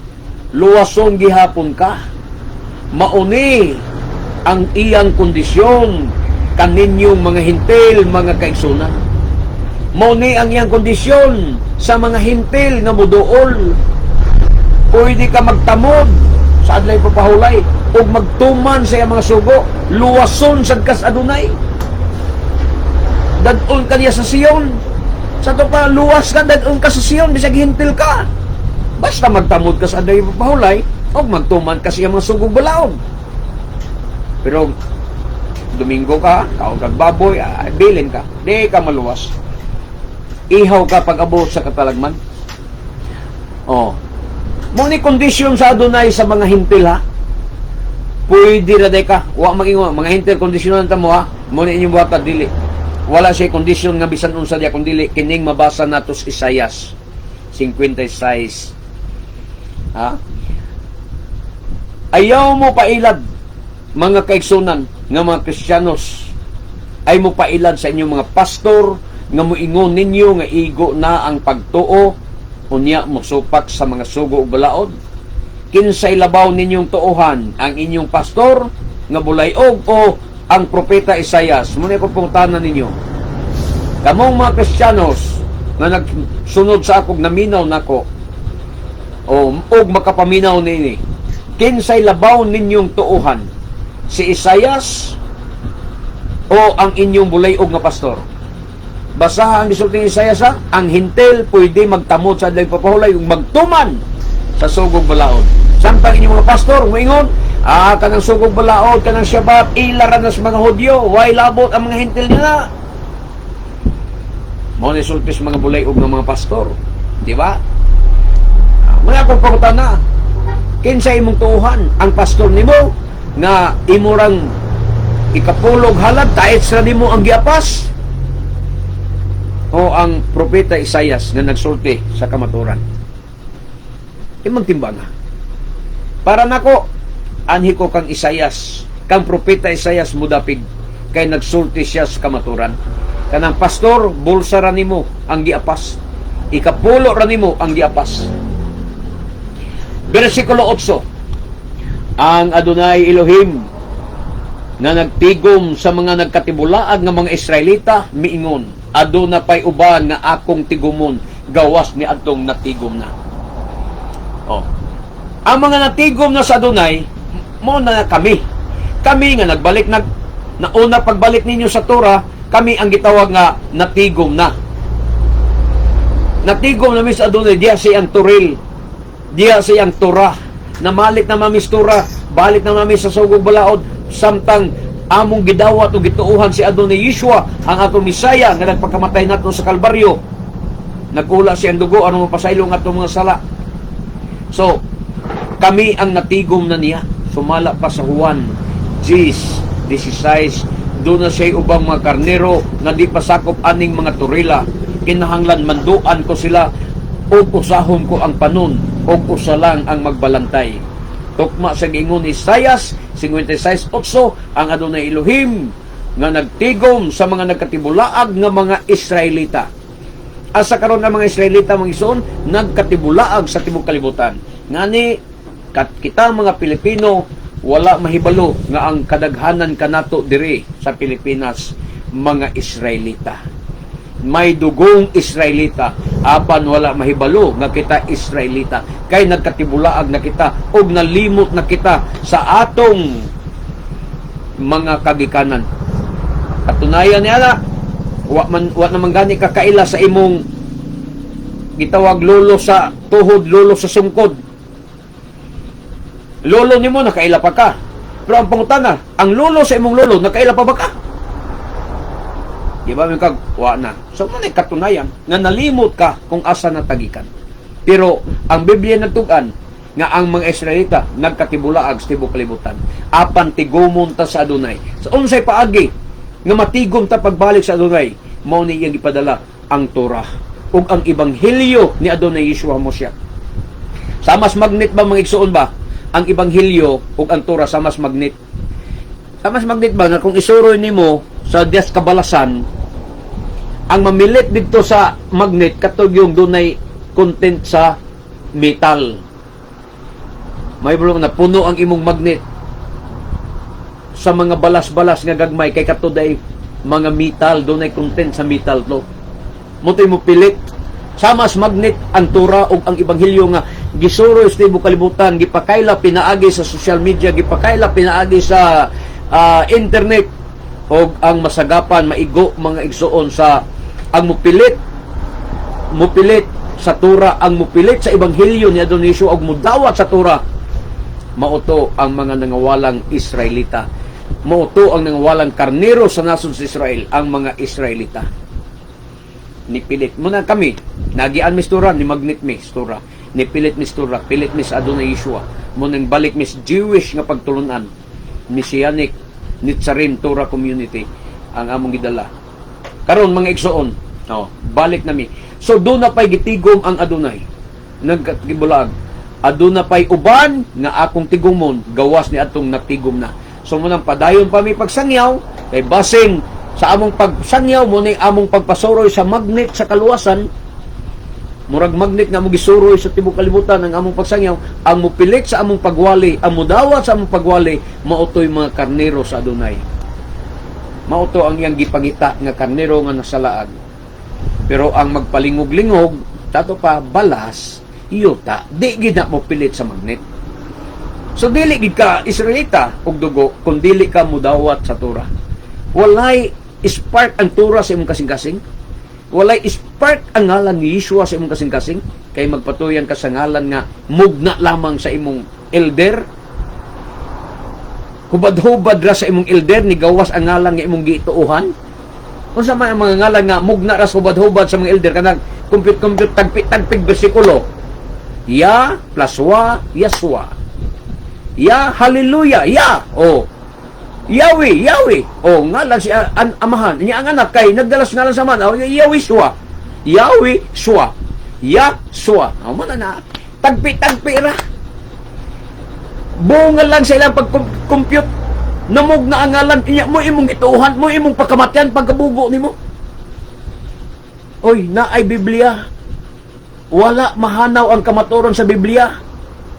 luwason gihapon ka. Mauni ang iyang kondisyon kaninyong mga hintil, mga kaigsunan. Mao ni ang iyang kondisyon sa mga hintil nga muduol. Pwede ka magtamod sa adlay papahulay ug magtuman sa iyang mga sugo, luwason sad kas adunay. Dadon ka niya sa Sion. Sa to pa luwas ka, dadon ka sa Sion, bisag hintil ka. Basta magtamod ka sa adlay papahulay ug magtuman ka sa iyang mga sugog balaod. Pero Domingo ka, kaon kag baboy, bilin ka, di ka maluwas. Ihaw ka pag abot sa katalagman. Oh. Mo ni kondisyon sa adunay sa mga hintil ha. Pwede ra day ka, wa magingon mga hintil kondisyonan ta mo ha. Mo ni inyong buhat dili. Wala siya kondisyon nga bisan unsa diya kun dili kining mabasa natos Isaias 56. Ha? Ayaw mo pailad mga kaigsunan nga mga Kristiyanos, ay mo pailad sa inyong mga pastor nga moingon ninyo nga igo na ang pagtuo unya mo supak sa mga sugo ug balaod. Kinsay labaw ninyong tuohan, ang inyong pastor nga bulayog o ang propeta Isaias? Muna ko pungtanan ninyo, kamong mga Kristiyanos nga nagsunod sa akong naminaw nako og makapaminaw nini, kinsay labaw ninyong tuohan, si Isaias o ang inyong bulayog nga pastor? Basaha ang gisulti ni Isaias ha? Ang hintil pwede magtamod sa adlay papahulay ug magtuman sa sugog balaod. Samtang inyong mga pastor moingon, kanang sugog balaod, kanang Shabbat, ilaran na sa mga Hudyo, way labot ang mga hintil nila. Mo ni sultis mga bulayog nga mga pastor, di ba? Mga pagpakutan na, kinsa imong tuuhan, ang pastor nimo nga imurang ikapulog halad kahit sa nimo ang giapas, o ang propeta Isaias nga nagsulti sa kamaturan? Imong timbanga. Para nako, anhi ko kang Isaias, kang propeta Isaias mudapig kay nagsulti siya sa kamaturan. Kanang pastor, bulsa ra nimo ang giapas, ikapulo ra nimo ang giapas. Versikulo 8. Ang Adonai Elohim nga nagtigom sa mga nagkatibulaag nga mga Israelita miingon, aduna pay uban nga akong tigumon gawas ni adtong natigom na. Oh. Ang mga natigom na sa Adonai mo na kami nga nagbalik nauna pagbalik ninyo sa Torah, kami ang gitawag nga natigom na. Natigom na mi sa Adonai, diya siyang Turil, diya siyang Torah, namalik na mamistura, balik na mami sa sugog balaod, samtang among gidawat o gituuhan si Adonai Yeshua, ang atong Misaya nga nagpakamatay nato sa Kalbaryo. Nagkula siyang dugo, ano mapasaylong atong mga sala. So, kami ang natigom na niya. Sumala pa sa Juan 10:16, doon na siya ubang mga karnero na di pasakop aning mga turila. Kinahanglan manduan ko sila o usahon ko ang panon o usa lang ang magbalantay. Tukma sa gingon ni Isaias 56:8, ang Adonai Elohim nga nagtigom sa mga nagkatibulaag nga mga Israelita. Asa karon ang mga Israelita mga ison nagkatibulaag sa tibuok kalibutan. Ngani kita mga Pilipino wala mahibalo nga ang kadaghanan kanato diri sa Pilipinas mga Israelita. May dugong Israelita, apan wala mahibalo nga kita Israelita, kay nagkatibulaag na kita og nalimot na kita sa atong mga kagikanan. Katunayan niya, wa naman gani kakaila sa imong gitawag lolo sa tuhod, lolo sa sungkod. Lolo nimo nakaila pa ka, pero ang pangutana, ang lolo sa imong lolo nakaila pa ba ka? Di ba may kagwa na? So, muna katunayan nga nalimot ka kung asa natagikan. Pero, ang Biblia nagtugan nga ang mga Israelita nagkatibulaag sa tibuok kalibutan. Apan tigumon ta sa Adonai. So, unsay paagi nga matigom ta pagbalik sa Adonai, mao ni iyang ipadala ang Torah ug ang Ebanghelyo ni Adonai Yeshua Moshiach. Sa mas magnet ba mga igsuon ba? Ang Ebanghelyo ug ang Torah sa mas magnet. Sa mas magnet ba nga kung isuroy nimo sa Diyas Kabalasan, ang mamilit dito sa magnet katog yung dunay content sa metal. May bulong na puno ang imong magnet. sa mga balas-balas nga gagmay kay katuday mga metal, doon ay content sa metal to. Mutoy mo pilit samas magnet ang tura ug ang ebanghelyo nga gisuroy sa tibuok kalibutan, gipakaila pinaagi sa social media, gipakaila pinaagi sa internet, og ang masagapan maigo mga igsuon sa ang mupilit sa tura, ang mupilit sa ebanghelyo ni Adonai Yeshua og mudawat sa tura, mauto ang mga nangawalang Israelita, mauto ang nangawalang karnero sa nasod sa Israel, ang mga Israelita. Nipilit mo na kami, nagian mistura, ni magnet mistura, nipilit mistura, pilit mis Adonai Yeshua, mo nang balik mis Jewish nga pagtulunan, Messianic Nitzarim Torah Community ang among gidala. Karon mga igsoon, balik nami. So doon na pa'y gitigom ang Adonai. Nagkatibulag. Aduna pa'y uban nga akong tigumon, gawas ni atong natigom na. So munang padayon pa mi pagsangyaw, kay basing sa among pagsangyaw mo ni among pagpasuroy sa magnet sa kaluwasan, murag magnet nga mo gisuroy sa tibuok kalibutan ang among pagsangyaw, ang mupilit sa among pagwali, ang mudawat sa among pagwali, mautoy mga karnero sa Adonai. Mauto ang iyang gipangita nga karnero nga nasalaag. Pero ang magpalingog-lingog, tato pa balas, iyota, di gid na mo pilit sa magnet. So dili gid ka Israelita og dugo kung dili ka mudawat sa Torah. Walay spark ang Torah sa imong kasing-kasing. Walay spark ang ngalan ni Yeshua sa imong kasing-kasing, kay magpatuyan ka sa ngalan nga mugna lamang sa imong elder. Hubad-hubad ra sa imong elder ni gawas ang ngalan nga imong gituuhan. Unsa man ang mga ngalan nga mugna ra sa hubad-hubad sa mga elder kanang compute tagpig bersikulo. Ya plus wa, Yaswa. Ya hallelujah, ya. Yahweh. Ngalan si amahan. Niya ang anak kay nagdalas ngalan sa man. Yahweh Shua. Yahshua. Mana na tagpi ra. Bungal lang sa ilang pag-compute. Namog na ang ngalan niya mo imong ituhan, mo imong pagkamatyan pagkabugo nimo. Oy, naay Biblia. Wala mahanaw ang kamaturon sa Biblia.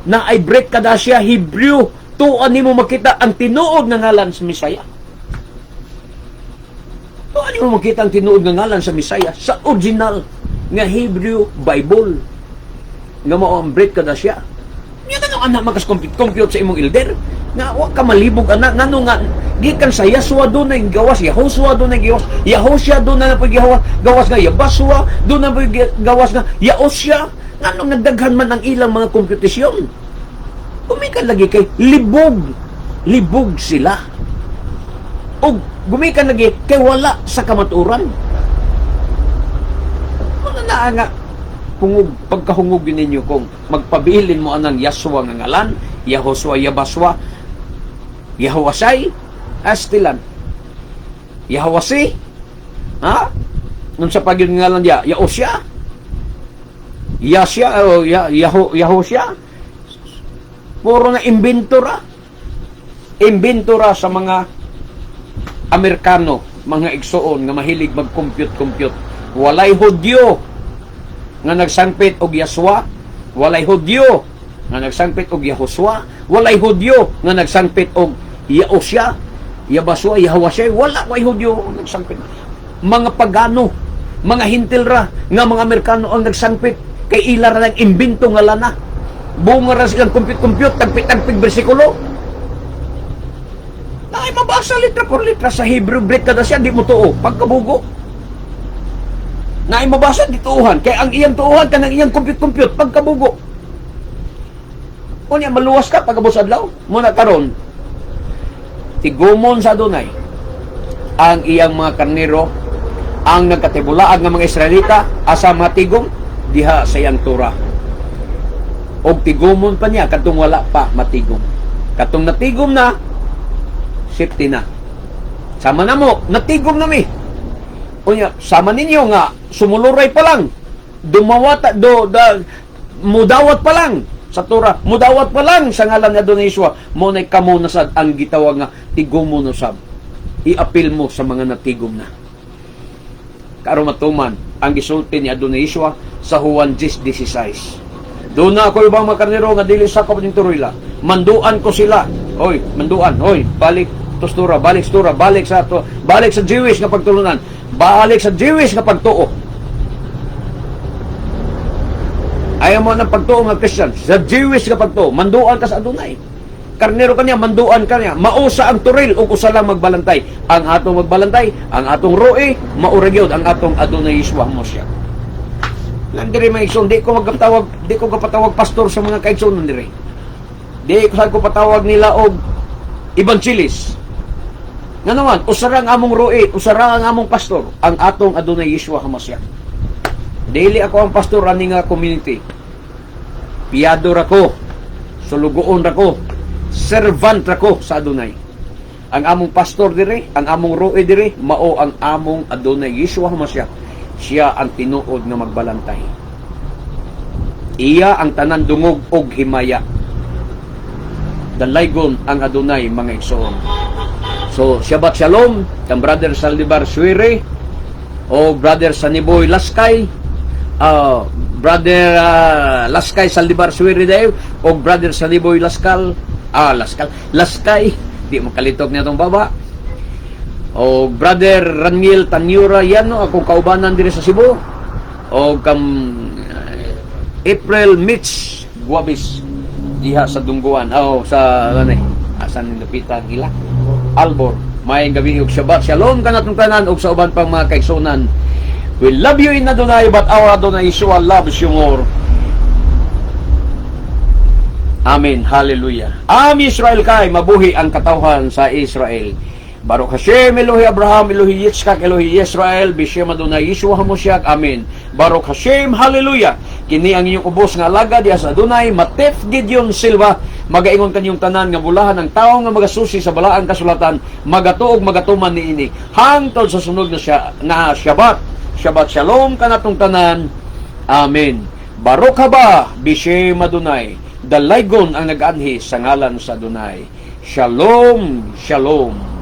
Naay Brit Kadasya Hebrew. Tuan nimo makita ang tinuod nga ngalan sa Misaya. Tuan nimo makita ang tinuod nga ngalan sa Misaya sa original nga Hebrew Bible. Nga mao ang Brit Kadasya. Nya kanang anak magas-compute sa imong elder nga wa ka malibog anak ngano nga gikan sa Yasua do na gawas, Yahoshua do na gawas, Yahoshua do na gawas nga Yabasua do na gawas nga Yaosya. Nganong nagdaghan man ang ilang mga kompetisyon. Gumikan lagi kay libog sila. O gumikan lagi kay wala sa kamaturan. Ano na nga pagkahungog ninyo kung magpabilin mo anang Yasua nga ngalan, Yahoshua, Yabaswa, Yahwasay, astilan, Yahwasi, nung sa pagin ngalan niya, Yaosya, Yasya, Yahosya, puro na imbentora sa mga Amerikano, mga igsoon nga mahilig mag-compute. Walay Hudyo nga nagsangpit og Yaswa, walay Hudyo nga nagsangpit og Yahoshua, walay Hudyo nga nagsangpit og Yaosya, Yabaswa, Yahwashay, wala way Hudyo nagsangpit. Mga pagano, mga hintilra nga mga Amerikano ang nagsangpit kay ila ra ng imbento nga lana. Bunga ra silang compute, tagpit bersikulo. Ay mabasa litra por litra sa Hebrew Brit Kadasya, di mo tuo pagkabugo. Na ay mabasa dituuhan kay ang iyang tuuhan kanang iyang compute pagkabugo. Unya maluwas ka pagabos adlaw mo na karon tigumon sa Adonai ang iyang mga karnero, ang nagkatibulaag ng mga Israelita asa matigom diha sa iyang Torah. Og tigumon pa niya katong wala pa matigom. Katong natigom na, safety na. Sama na mo, natigom na mi. Unya, sama ninyo nga sumuluray pa lang, mudawat pa lang sa Torah, mudawat pa lang sa ngalan ni Adonai Yeshua, mo na kamo nasad ang gitawag nga tigumon usab. I-apil mo sa mga natigom na. Karon matuman ang gisulti ni Adonai Yeshua sa Juan 10:16. Doon na ako ibang mga karnero nga dili sakop ning turoy la. Manduan ko sila. Manduan. Balik tostura, balik sa tura, balik sa Jewish nga pagtulunan, balik sa Jewish nga pagtuo. Ayaw mo ng pagtuo nga Christian, sa Jewish nga pagtuo, manduan ka sa Adonai. Karnero kanya, manduan kanya, mausa ang turil o usa lang magbalantay. Ang atong magbalantay, ang atong roe, mauragyod ang atong Adonai Yeshua Moshiach. Lang diri mga igsoon, di ko kapatawag pastor sa mga kaigsoon diri. Di ko patawag nila og evangelist. Nga naman, usara ang among roe, usara ang among pastor, ang atong Adonai Yeshua HaMashiach. Dili ako ang pastor ani nga community. Piyado rako, sulugoon rako, servant rako sa Adonai. Ang among pastor dire, ang among roe dire, mao ang among Adonai Yeshua HaMashiach. Siya ang tinuod nga magbalantay. Iya ang tanan dungog og himaya. Dalaygon ang Adonai mga igsoon. So, Shabbat Shalom, kang Brother Saldivar Suire, o Brother Saniboy Laskay, Brother Laskay Saldivar Suire dayo, o Brother Saniboy Laskay, di mo kalitog niya itong baba, o Brother Raniel Tanyura yan, no, akong kaubanan diri sa Cebu, o April Mitch Guabis, diha sa Dungguan, sa asan nilapitan ila Albor. May gabi og Shabbat Shalom kanatong tanan og sa uban pang mga kaigsunan. We love you in Adonai, but our Adonai Yeshua loves you more. Amen. Hallelujah. Am Israel kay mabuhi ang katawhan sa Israel. Baruch Hashem Elohi Abraham, Elohi Yitzchak, Elohi Israel, Bishem Adonai Yeshua HaMashiach. Amen. Baruch Hashem. Hallelujah. Kini ang inyong ubos nga alaga diha sa Adonai, Matef Gideon Silva. Magaingon kanyong tanan nga bulahan ng tao nga magasusi sa balaang kasulatan, magatuog magatuman niini hangtod sa sunod na Shabbat. Shabbat Shalom kanatong tanan. Amen. Baruch haba Bishem Adonai. Dalaygon ang nag-anhi sa ngalan sa Adonai. Shalom, shalom.